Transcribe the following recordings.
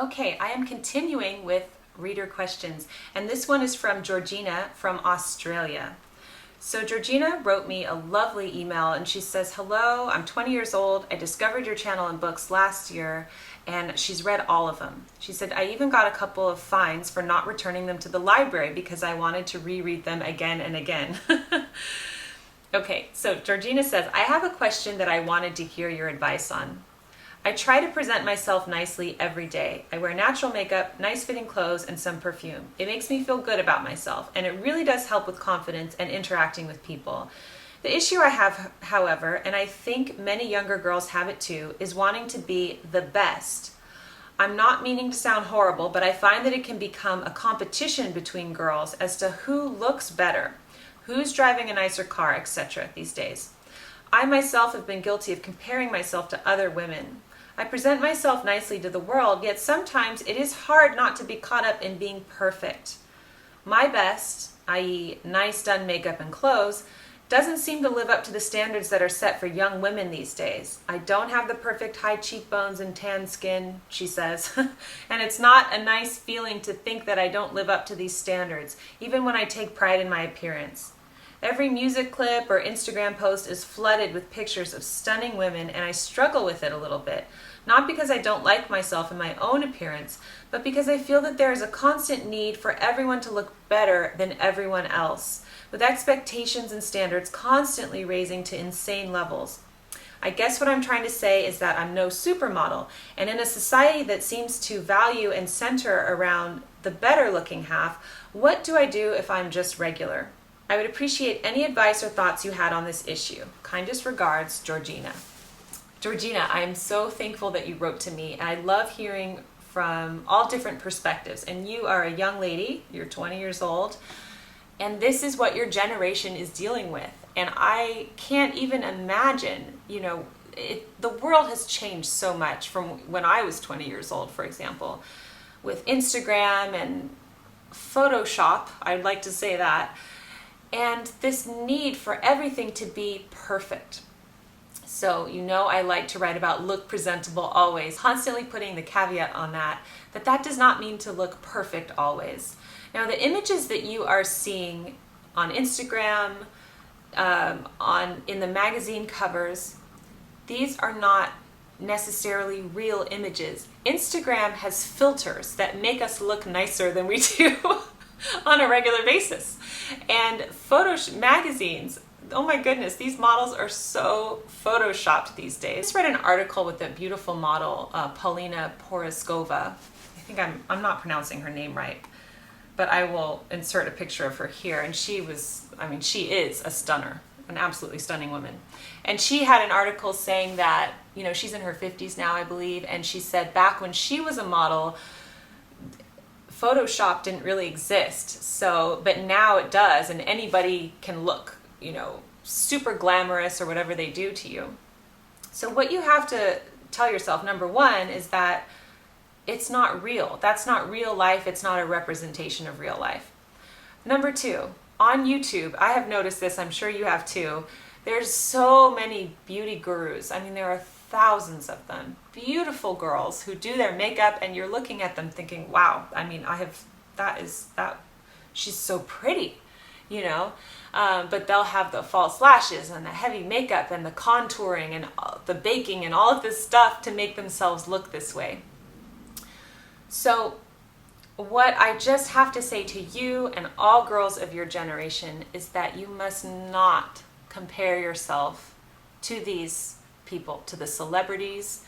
Okay, I am continuing with reader questions, and this one is from Georgina from Australia. So Georgina wrote me a lovely email and she says, "Hello, I'm 20 years old. I discovered your channel and books last year and she's read all of them. She said, I even got a couple of fines for not returning them to the library because I wanted to reread them again and again." Okay, so Georgina says, "I have a question that I wanted to hear your advice on. I try to present myself nicely every day. I wear natural makeup, nice fitting clothes, and some perfume. It makes me feel good about myself, and it really does help with confidence and interacting with people. The issue I have, however, and I think many younger girls have it too, is wanting to be the best. I'm not meaning to sound horrible, but I find that it can become a competition between girls as to who looks better, who's driving a nicer car, etc. these days. I myself have been guilty of comparing myself to other women. I present myself nicely to the world, yet sometimes it is hard not to be caught up in being perfect. My best, i.e. nice done makeup and clothes, doesn't seem to live up to the standards that are set for young women these days. I don't have the perfect high cheekbones and tan skin," she says, "and it's not a nice feeling to think that I don't live up to these standards, even when I take pride in my appearance. Every music clip or Instagram post is flooded with pictures of stunning women, and I struggle with it a little bit. Not because I don't like myself and my own appearance, but because I feel that there is a constant need for everyone to look better than everyone else, with expectations and standards constantly raising to insane levels. I guess what I'm trying to say is that I'm no supermodel, and in a society that seems to value and center around the better looking half, what do I do if I'm just regular? I would appreciate any advice or thoughts you had on this issue. Kindest regards, Georgina." Georgina, I am so thankful that you wrote to me, and I love hearing from all different perspectives. And you are a young lady, you're 20 years old, and this is what your generation is dealing with. And I can't even imagine, the world has changed so much from when I was 20 years old, for example, with Instagram and Photoshop, I'd like to say that, and this need for everything to be perfect. So, I like to write about look presentable always, constantly putting the caveat on that does not mean to look perfect always. Now, the images that you are seeing on Instagram, in the magazine covers, these are not necessarily real images. Instagram has filters that make us look nicer than we do on a regular basis. And magazines, oh my goodness, these models are so photoshopped these days. I just read an article with a beautiful model, Paulina Poroskova. I think I'm not pronouncing her name right, but I will insert a picture of her here. And she is a stunner, an absolutely stunning woman. And she had an article saying that, she's in her 50s now, I believe, and she said back when she was a model, Photoshop didn't really exist, but now it does, and anybody can look, super glamorous or whatever they do to you. So what you have to tell yourself, number one, is that it's not real. That's not real life. It's not a representation of real life. Number two, on YouTube, I have noticed this, I'm sure you have too, there's so many beauty gurus. There are thousands of them. Beautiful girls who do their makeup and you're looking at them thinking, wow, she's so pretty, but they'll have the false lashes and the heavy makeup and the contouring and the baking and all of this stuff to make themselves look this way. So what I just have to say to you and all girls of your generation is that you must not compare yourself to these people, to the celebrities,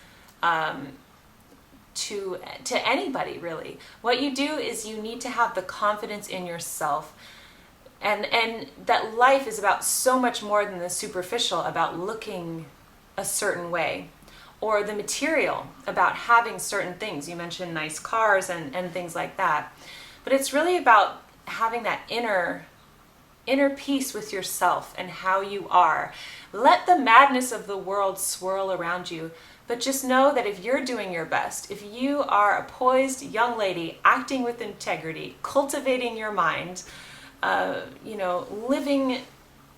to anybody really. What you do is you need to have the confidence in yourself, and that life is about so much more than the superficial, about looking a certain way, or the material, about having certain things. You mentioned nice cars and things like that, but it's really about having that inner peace with yourself and how you are. Let the madness of the world swirl around you, but just know that if you're doing your best, if you are a poised young lady acting with integrity, cultivating your mind, living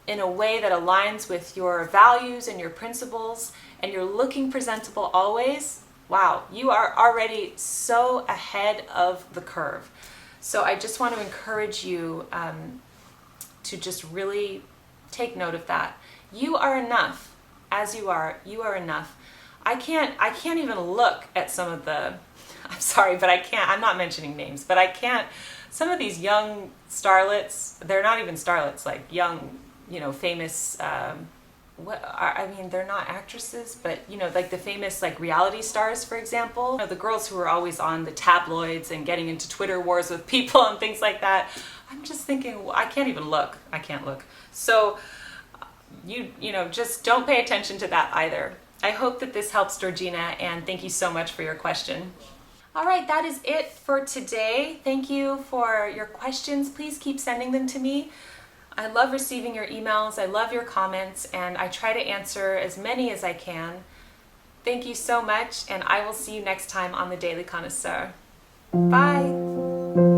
in a way that aligns with your values and your principles, and you're looking presentable always, wow, you are already so ahead of the curve. So I just want to encourage you to just really take note of that. You are enough. As you are enough. I can't even look at some of the, I'm sorry, but I can't, I'm not mentioning names, but I can't, some of these young starlets, they're not even starlets, like young, famous, they're not actresses, but like the famous like reality stars, for example, the girls who are always on the tabloids and getting into Twitter wars with people and things like that. I'm just thinking, well, I can't even look. I can't look. So just don't pay attention to that either. I hope that this helps, Georgina, and thank you so much for your question. All right, that is it for today. Thank you for your questions. Please keep sending them to me. I love receiving your emails. I love your comments, and I try to answer as many as I can. Thank you so much, and I will see you next time on the Daily Connoisseur. Bye.